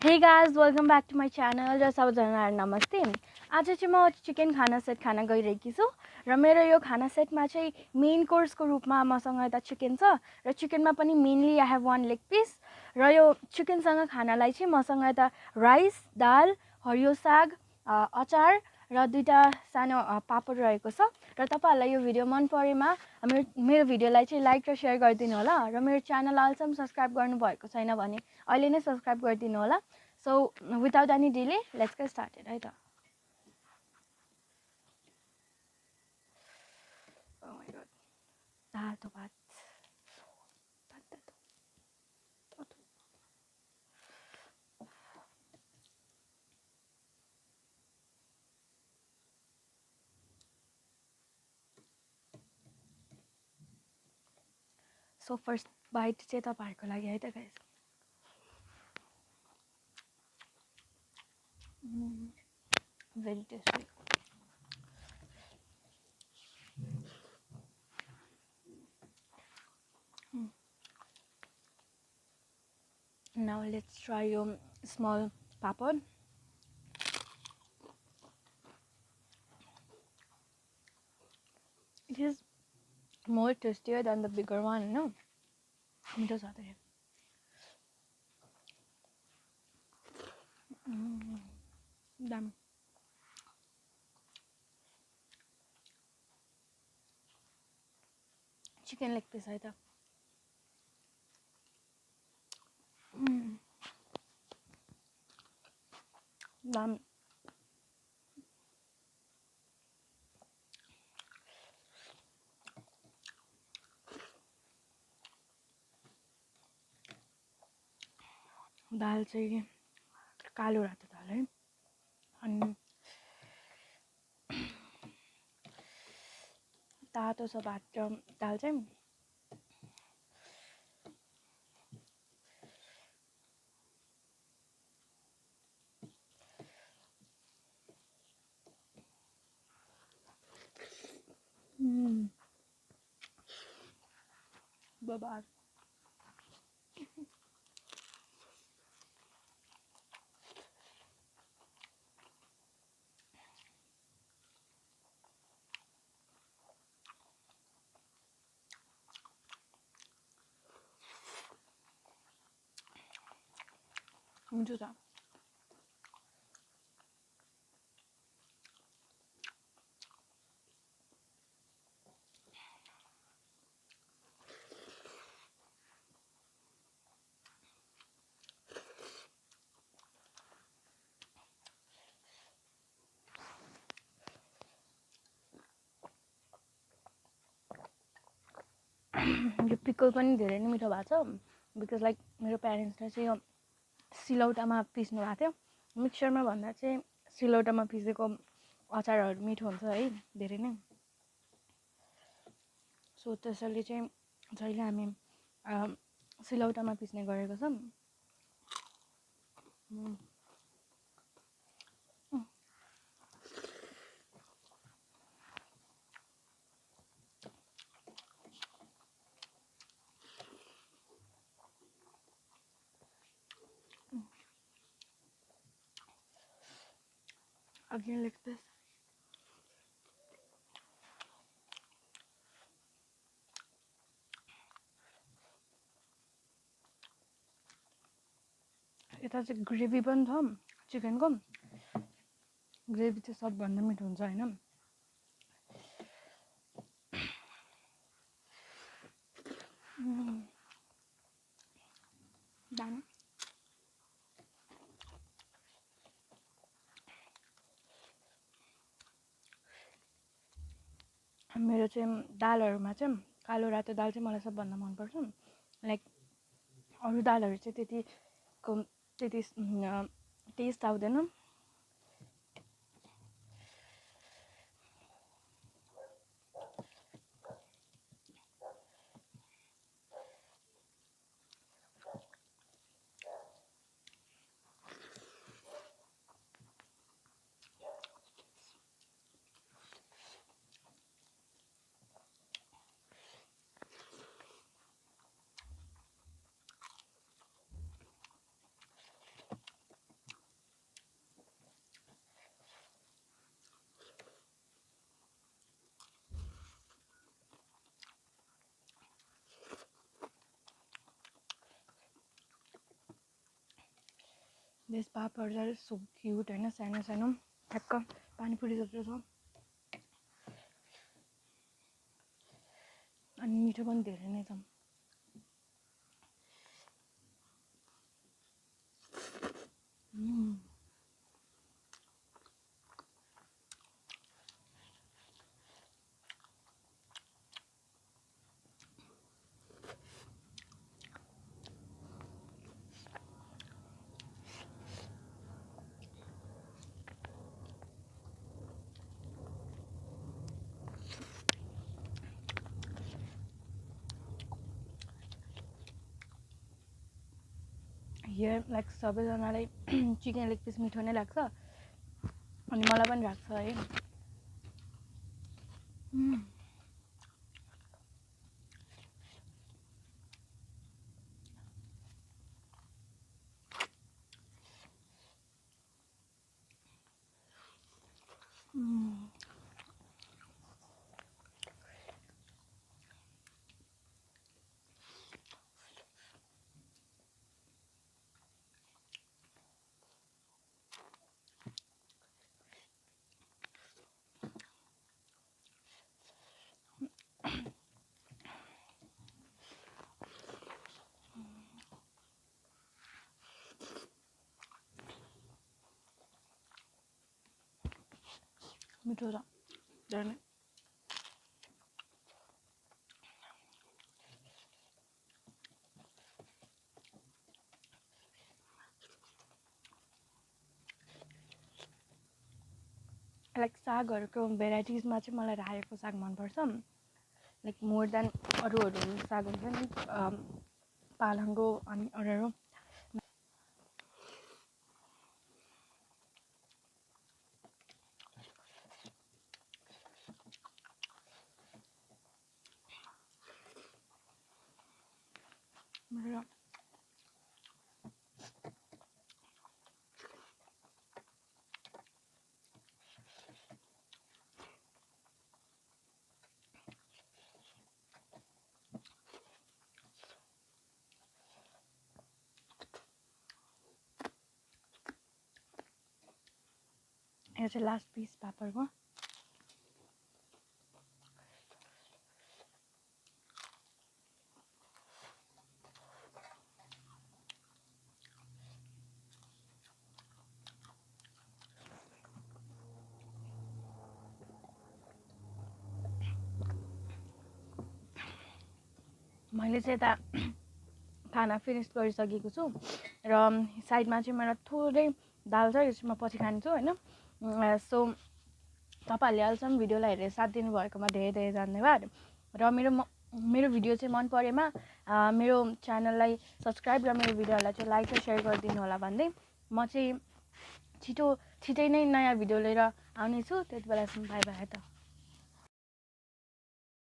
Hey guys, welcome back to my channel. र सबैजनालाई नमस्ते। आज चाहिँ म चिकन खाना सेट खान गइरहेकी छु र मेरो यो खाना सेटमा चाहिँ मेन कोर्सको रूपमा मसँग यता चिकन छ र चिकनमा पनि mainly I have one leg piece र यो चिकनसँग खानालाई चाहिँ मसँग यता राइस, दाल, हरियो साग, अचार र दुईटा सानो पापड रहेको छ र तपाईहरुलाई यो भिडियो मन परेमा मेरो भिडियोलाई चाहिँ लाइक र शेयर गरिदिनु होला र मेरो च्यानल अहिलेसम्म सब्स्क्राइब गर्नु भएको छैन भने अहिले नै सब्स्क्राइब गरिदिनु होला। So without any delay let's get started है त। Oh my god. दाल तो भात सो फर्स्ट बाइट चाहिँ तपाईहरुको लागि है त guys. Very tasty. Now let's try your small papad. It is more tastier than the bigger one, no? मिठो छ त। दामी। चिकन लेग पिस है त। दामी। दाल चाहिँ कालो रातो दाल है। अनि तातो छ भात र दाल चाहिँ। बबार। मिठो छ। यो पिकल पनि धेरै नै मिठो भएको छ बिकज लाइक मेरो प्यारेन्ट्सले चाहिँ यो सिलौटामा पिस्नु भएको थियो। मिक्सरमा भन्दा चाहिँ सिलौटामा पिसेको अचारहरू मिठो हुन्छ है धेरै नै। सो त्यसैले चाहिँ जहिले हामी सिलौटामा पिस्ने गरेको छौँ। Again like this. यता चाहिँ ग्रेभी पनि छ चिकनको। ग्रेभी चाहिँ सबभन्दा मिठो हुन्छ हैन। दामी। मेरो चाहिँ दालहरुमा चाहिँ कालो रातो दाल चाहिँ मलाई सबभन्दा मन पर्छ। लाइक अरु दालहरु चाहिँ त्यति टेस्ट आउँदैन। This papads are so cute हैन सानो सानो ठ्याक्क पानीपुरी जस्तो छ अनि मिठो पनि धेरै नै छ Here like सबैजनालाई चिकन लेग पिस मिठो नै लाग्छ अनि मलाई पनि लाग्छ है मिठो छ धेरै नै लाइक सागहरूको भेराइटिजमा चाहिँ मलाई रायोको साग मनपर्छ लाइक मोर देन अरू साग हुन्छ नि पालङ्गो अनि अरू यो चाहिँ लास्ट पिस पापडको मैले चाहिँ यता खाना फिनिस गरिसकेको छु र साइडमा चाहिँ मेरो थोरै दाल छ यो चाहिँ म पछि खान्छु हैन सो तपाईहरुले अहिलेसम्म भिडियोलाई हेरेर साथ दिनु भएकोमा धेरै धेरै धन्यवाद र मेरो भिडियो चाहिँ मन परेमा मेरो च्यानललाई सब्स्क्राइब र मेरो भिडियोलाई चाहिँ लाइक र शेयर गरिदिनु होला भन्दै म चाहिँ छिटै नै नयाँ भिडियो लिएर आउने छु त्यतिबेलासम्म बाइ बाइ त